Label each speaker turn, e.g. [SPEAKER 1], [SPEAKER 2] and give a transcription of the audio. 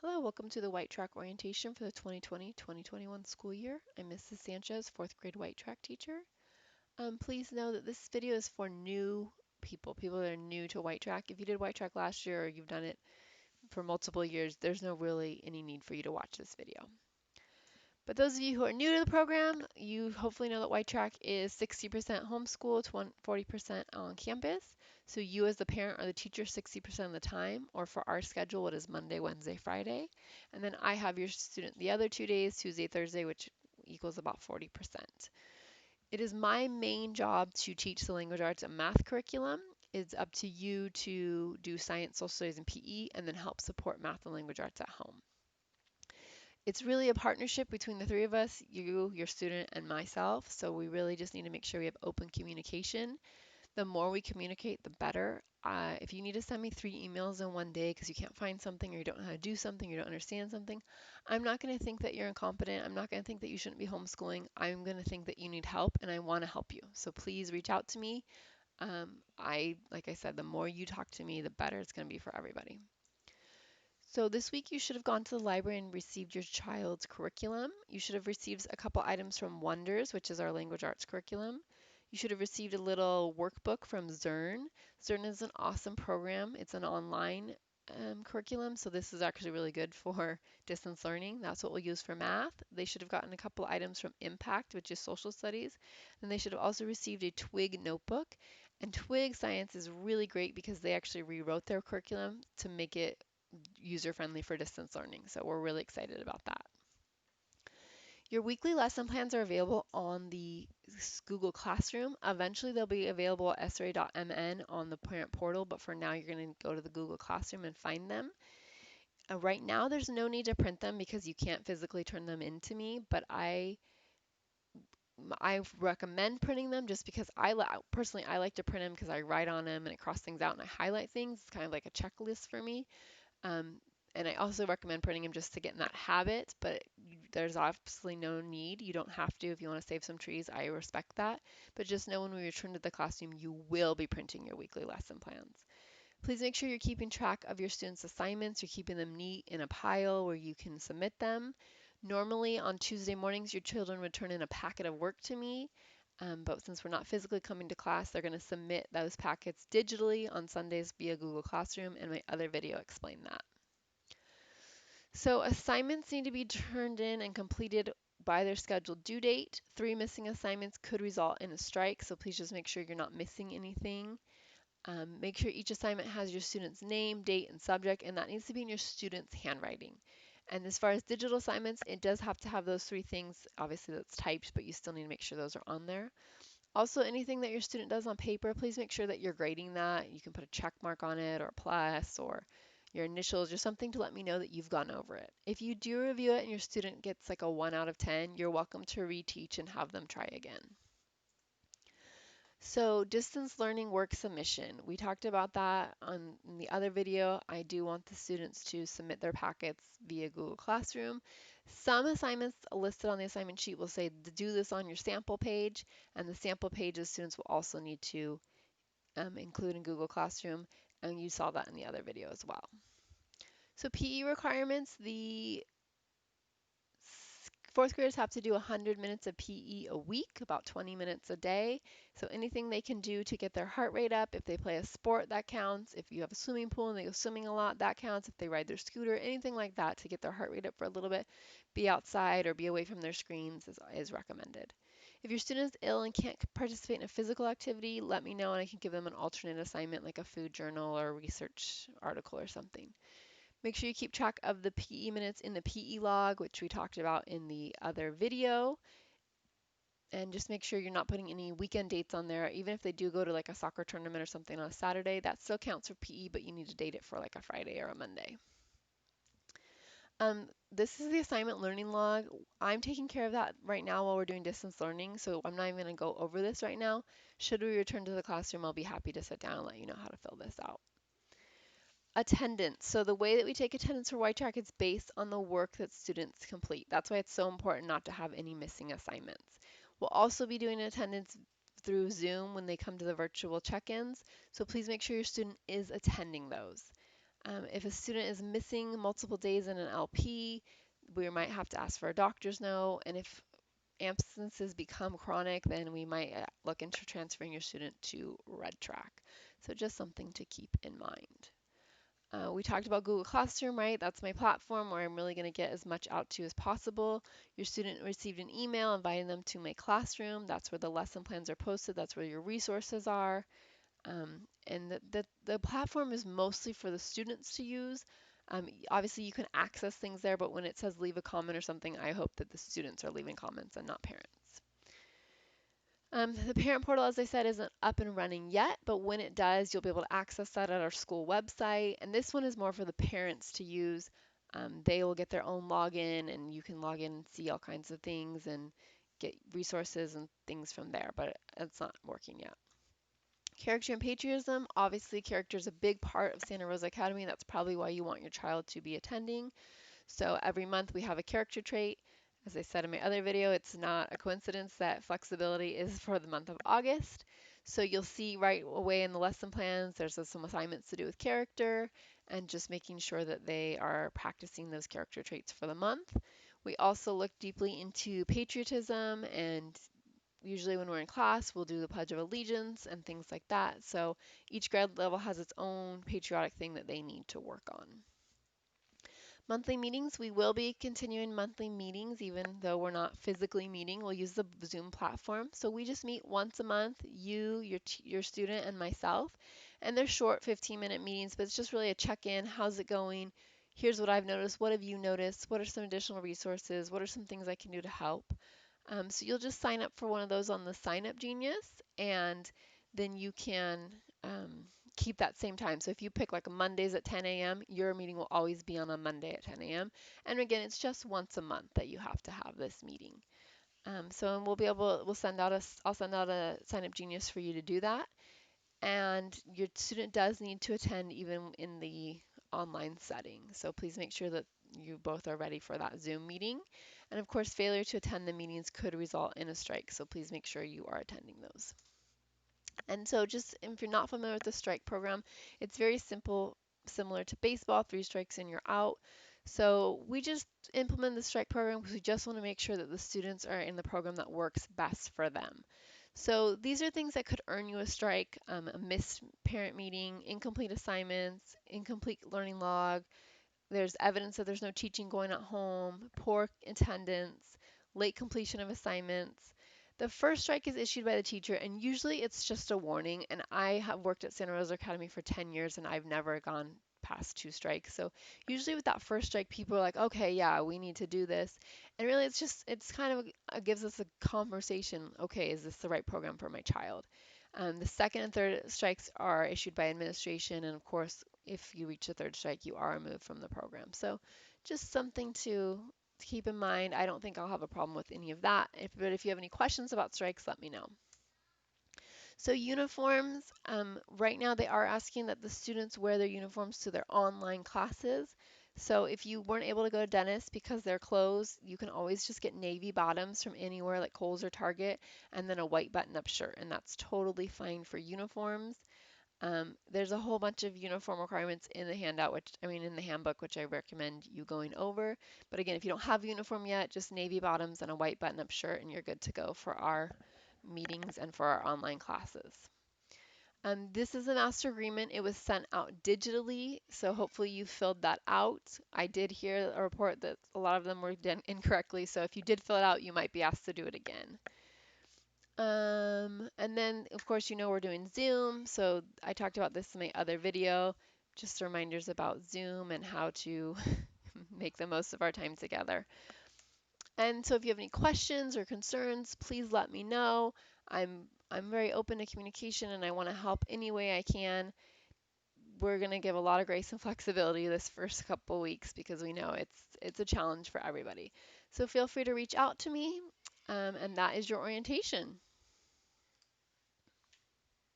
[SPEAKER 1] Hello, welcome to the White Track orientation for the 2020-2021 school year. I'm Mrs. Sanchez, fourth grade White Track teacher. Please know that this video is for new people that are new to White Track. If you did White Track last year or you've done it for multiple years, there's no really any need for you to watch this video. But those of you who are new to the program, you hopefully know that White Track is 60% homeschool, 40% on campus. So you as the parent or the teacher 60% of the time, or for our schedule, it is Monday, Wednesday, Friday. And then I have your student the other 2 days, Tuesday, Thursday, which equals about 40%. It is my main job to teach the language arts and math curriculum. It's up to you to do science, social studies, and PE, and then help support math and language arts at home. It's really a partnership between the three of us, you, your student, and myself. So we really just need to make sure we have open communication. The more we communicate, the better. If you need to send me 3 emails in one day because you can't find something or you don't know how to do something, you don't understand something, I'm not going to think that you're incompetent. I'm not going to think that you shouldn't be homeschooling. I'm going to think that you need help and I want to help you. So please reach out to me. Like I said, the more you talk to me, the better it's going to be for everybody. So this week you should have gone to the library and received your child's curriculum. You should have received a couple items from Wonders, which is our language arts curriculum. You should have received a little workbook from Zern. Zern is an awesome program. It's an online curriculum, so this is actually really good for distance learning. That's what we'll use for math. They should have gotten a couple items from Impact, which is social studies. And they should have also received a Twig notebook. And Twig Science is really great because they actually rewrote their curriculum to make it user-friendly for distance learning. So we're really excited about that. Your weekly lesson plans are available on the Google Classroom. Eventually they'll be available at sra.mn on the parent portal, but for now you're going to go to the Google Classroom and find them. Right now there's no need to print them because you can't physically turn them into me, but I recommend printing them just because personally I like to print them because I write on them and I cross things out and I highlight things. It's kind of like a checklist for me. Um, and I also recommend printing them just to get in that habit, but there's obviously no need. You don't have to if you want to save some trees. I respect that. But just know when we return to the classroom, you will be printing your weekly lesson plans. Please make sure you're keeping track of your students' assignments. You're keeping them neat in a pile where you can submit them. Normally on Tuesday mornings, your children would turn in a packet of work to me. But since we're not physically coming to class, they're going to submit those packets digitally on Sundays via Google Classroom, and my other video explained that. So assignments need to be turned in and completed by their scheduled due date. 3 missing assignments could result in a strike, so please just make sure you're not missing anything. Make sure each assignment has your student's name, date, and subject, and that needs to be in your student's handwriting. And as far as digital assignments, it does have to have those 3 things. Obviously, that's typed, but you still need to make sure those are on there. Also, anything that your student does on paper, please make sure that you're grading that. You can put a check mark on it or a plus or your initials or something to let me know that you've gone over it. If you do review it and your student gets like a 1 out of 10, you're welcome to reteach and have them try again. So distance learning work submission. We talked about that on in the other video. I do want the students to submit their packets via Google Classroom. Some assignments listed on the assignment sheet will say to do this on your sample page, and the sample pages students will also need to include in Google Classroom, and you saw that in the other video as well. So PE requirements, the fourth graders have to do 100 minutes of PE a week, about 20 minutes a day. So anything they can do to get their heart rate up, if they play a sport, that counts. If you have a swimming pool and they go swimming a lot, that counts. If they ride their scooter, anything like that to get their heart rate up for a little bit, be outside or be away from their screens is recommended. If your student is ill and can't participate in a physical activity, let me know and I can give them an alternate assignment like a food journal or a research article or something. Make sure you keep track of the PE minutes in the PE log, which we talked about in the other video. And just make sure you're not putting any weekend dates on there. Even if they do go to like a soccer tournament or something on a Saturday, that still counts for PE, but you need to date it for like a Friday or a Monday. This is the assignment learning log. I'm taking care of that right now while we're doing distance learning, so I'm not even going to go over this right now. Should we return to the classroom, I'll be happy to sit down and let you know how to fill this out. Attendance. So the way that we take attendance for White Track is based on the work that students complete. That's why it's so important not to have any missing assignments. We'll also be doing attendance through Zoom when they come to the virtual check-ins. So please make sure your student is attending those. If a student is missing multiple days in an LP, we might have to ask for a doctor's note. And if absences become chronic, then we might look into transferring your student to Red Track. So just something to keep in mind. We talked about Google Classroom, right? That's my platform where I'm really going to get as much out to you as possible. Your student received an email inviting them to my classroom. That's where the lesson plans are posted. That's where your resources are. And the platform is mostly for the students to use. Obviously, you can access things there, but when it says leave a comment or something, I hope that the students are leaving comments and not parents. The parent portal, as I said, isn't up and running yet, but when it does, you'll be able to access that at our school website. And this one is more for the parents to use. They will get their own login, and you can log in and see all kinds of things and get resources and things from there, but it's not working yet. Character and patriotism, obviously character is a big part of Santa Rosa Academy. That's probably why you want your child to be attending. So every month we have a character trait. As I said in my other video, it's not a coincidence that flexibility is for the month of August. So you'll see right away in the lesson plans, there's some assignments to do with character and just making sure that they are practicing those character traits for the month. We also look deeply into patriotism, and usually when we're in class, we'll do the Pledge of Allegiance and things like that. So each grade level has its own patriotic thing that they need to work on. Monthly meetings, we will be continuing monthly meetings even though we're not physically meeting. We'll use the Zoom platform. So we just meet once a month, you, your student, and myself. And they're short 15-minute meetings, but it's just really a check-in. How's it going? Here's what I've noticed. What have you noticed? What are some additional resources? What are some things I can do to help? So you'll just sign up for one of those on the Sign Up Genius, and then you can keep that same time. So if you pick like Mondays at 10 a.m., your meeting will always be on a Monday at 10 a.m. And again, it's just once a month that you have to have this meeting. So we'll send out I'll send out a Sign Up Genius for you to do that. And your student does need to attend even in the online setting. So please make sure that you both are ready for that Zoom meeting. And of course, failure to attend the meetings could result in a strike. So please make sure you are attending those. And so just if you're not familiar with the strike program, it's very simple, similar to baseball, 3 strikes and you're out. So we just implement the strike program because we just want to make sure that the students are in the program that works best for them. So these are things that could earn you a strike: a missed parent meeting, incomplete assignments, incomplete learning log. There's evidence that there's no teaching going at home, poor attendance, late completion of assignments. The first strike is issued by the teacher, and usually it's just a warning. And I have worked at Santa Rosa Academy for 10 years, and I've never gone past 2 strikes. So usually with that first strike, people are like, okay, yeah, we need to do this. And really, it's kind of gives us a conversation. Okay, is this the right program for my child? The second and third strikes are issued by administration, and of course, if you reach the third strike, you are removed from the program. So just something to keep in mind. I don't think I'll have a problem with any of that. But if you have any questions about strikes, let me know. So uniforms, right now they are asking that the students wear their uniforms to their online classes. So if you weren't able to go to dentist because they're closed, you can always just get navy bottoms from anywhere like Kohl's or Target, and then a white button-up shirt, and that's totally fine for uniforms. There's a whole bunch of uniform requirements in the handout, in the handbook, which I recommend you going over. But again, if you don't have a uniform yet, just navy bottoms and a white button-up shirt, and you're good to go for our meetings and for our online classes. This is a master agreement. It was sent out digitally, so hopefully you filled that out. I did hear a report that a lot of them were done incorrectly, so if you did fill it out, you might be asked to do it again. And then, of course, we're doing Zoom. So I talked about this in my other video, just reminders about Zoom and how to make the most of our time together. And so if you have any questions or concerns, please let me know. I'm very open to communication, and I want to help any way I can. We're going to give a lot of grace and flexibility this first couple weeks because we know it's a challenge for everybody. So feel free to reach out to me, and that is your orientation.